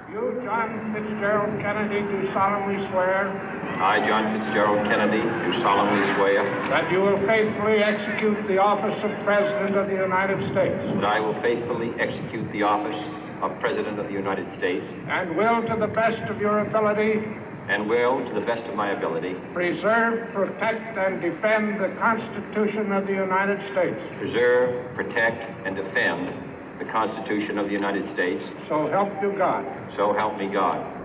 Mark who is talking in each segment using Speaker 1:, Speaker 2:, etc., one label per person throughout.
Speaker 1: You, John Fitzgerald Kennedy, do solemnly swear
Speaker 2: I, John Fitzgerald Kennedy, do solemnly swear
Speaker 1: that you will faithfully execute the office of President of the United States
Speaker 2: that I will faithfully execute the office of President of the United States
Speaker 1: and will, to the best of your ability,
Speaker 2: and will, to the best of my ability,
Speaker 1: preserve, protect, and defend the Constitution of the United States.
Speaker 2: preserve, protect, and defend the Constitution of the United States.
Speaker 1: So help you God.
Speaker 2: So help me God.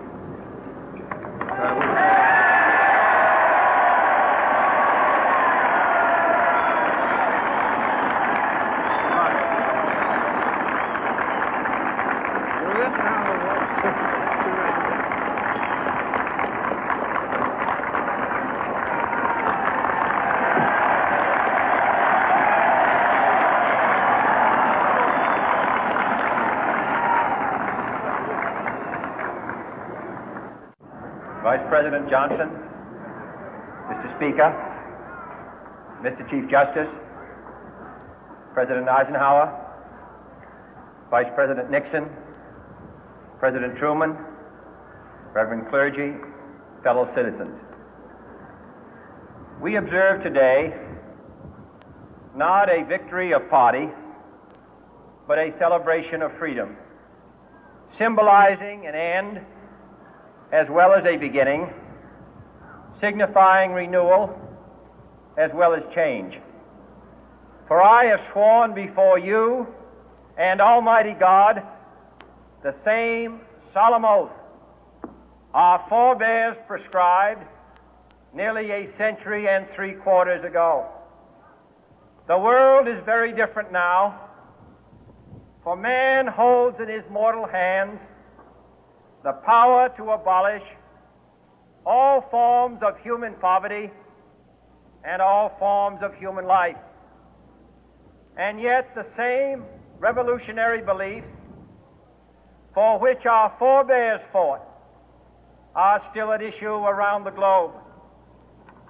Speaker 3: Vice President Johnson, Mr. Speaker, Mr. Chief Justice, President Eisenhower, Vice President Nixon, President Truman, Reverend clergy, fellow citizens. We observe today not a victory of party, but a celebration of freedom, symbolizing an end as well as a beginning, signifying renewal as well as change. For I have sworn before you and Almighty God the same solemn oath our forebears prescribed nearly a century and 3/4 ago. The world is very different now, for man holds in his mortal hands the power to abolish all forms of human poverty and all forms of human life. And yet the same revolutionary beliefs for which our forebears fought are still at issue around the globe.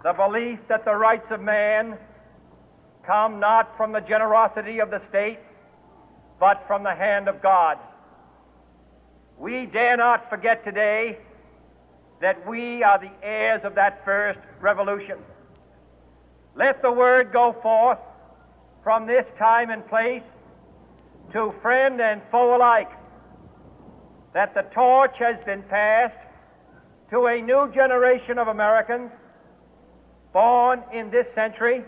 Speaker 3: The belief that the rights of man come not from the generosity of the state, but from the hand of God. We dare not forget today that we are the heirs of that first revolution. Let the word go forth from this time and place to friend and foe alike that the torch has been passed to a new generation of Americans born in this century,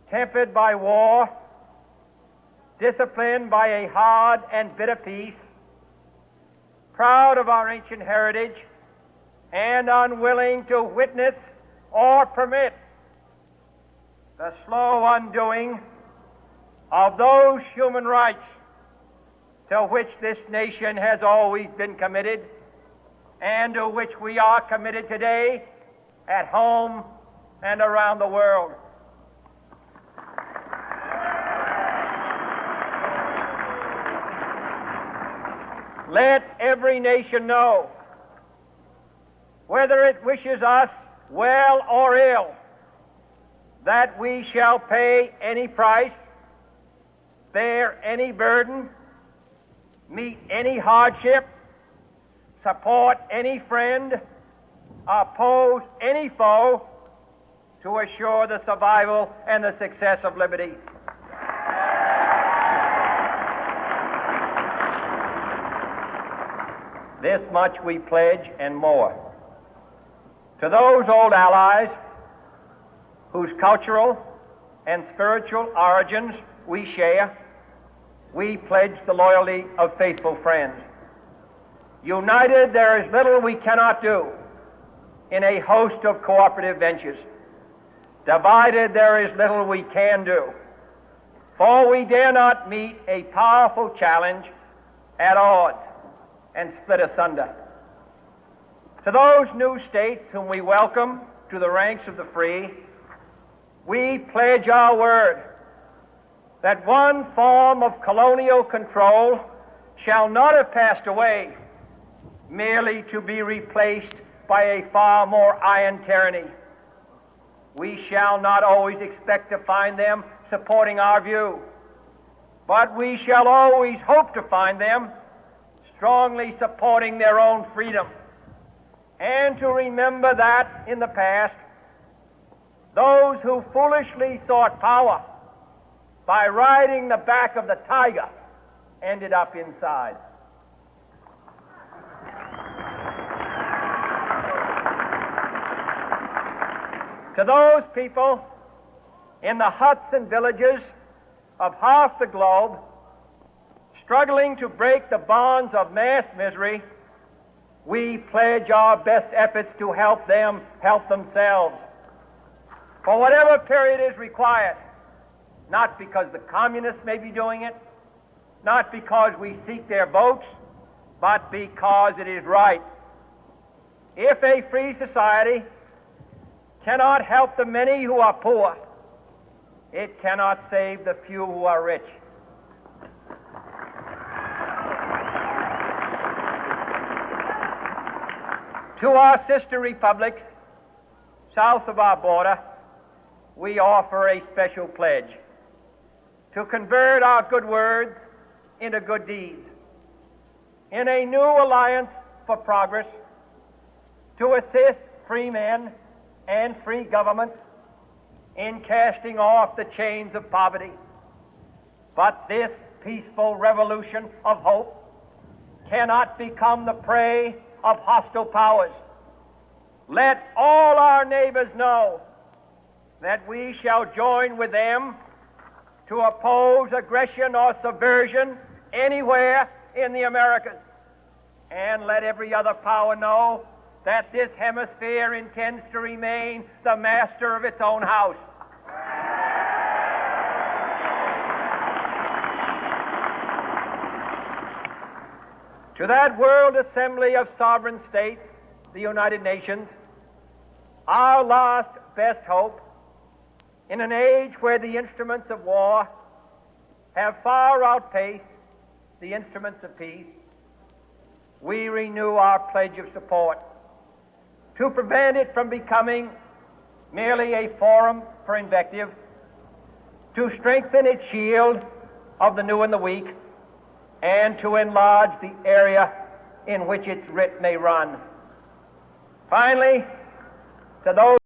Speaker 3: tempered by war, disciplined by a hard and bitter peace, proud of our ancient heritage, and unwilling to witness or permit the slow undoing of those human rights to which this nation has always been committed and to which we are committed today at home and around the world. Let every nation know, whether it wishes us well or ill, that we shall pay any price, bear any burden, meet any hardship, support any friend, oppose any foe to assure the survival and the success of liberty. This much we pledge and more. To those old allies whose cultural and spiritual origins we share, we pledge the loyalty of faithful friends. United, there is little we cannot do in a host of cooperative ventures. Divided, there is little we can do, for we dare not meet a powerful challenge at odds and split asunder. To those new states whom we welcome to the ranks of the free, we pledge our word that one form of colonial control shall not have passed away, merely to be replaced by a far more iron tyranny. We shall not always expect to find them supporting our view, but we shall always hope to find them strongly supporting their own freedom, and to remember that in the past, those who foolishly sought power by riding the back of the tiger ended up inside. To those people in the huts and villages of half the globe struggling to break the bonds of mass misery, we pledge our best efforts to help them help themselves for whatever period is required, not because the communists may be doing it, not because we seek their votes, but because it is right. If a free society cannot help the many who are poor, it cannot save the few who are rich. To our sister republics south of our border, we offer a special pledge to convert our good words into good deeds, in a new alliance for progress, to assist free men and free governments in casting off the chains of poverty. But this peaceful revolution of hope cannot become the prey of hostile powers. Let all our neighbors know that we shall join with them to oppose aggression or subversion anywhere in the Americas. And let every other power know that this hemisphere intends to remain the master of its own house. To that World Assembly of Sovereign States, the United Nations, our last best hope, in an age where the instruments of war have far outpaced the instruments of peace, we renew our pledge of support to prevent it from becoming merely a forum for invective, to strengthen its shield of the new and the weak, and to enlarge the area in which its writ may run. Finally, to those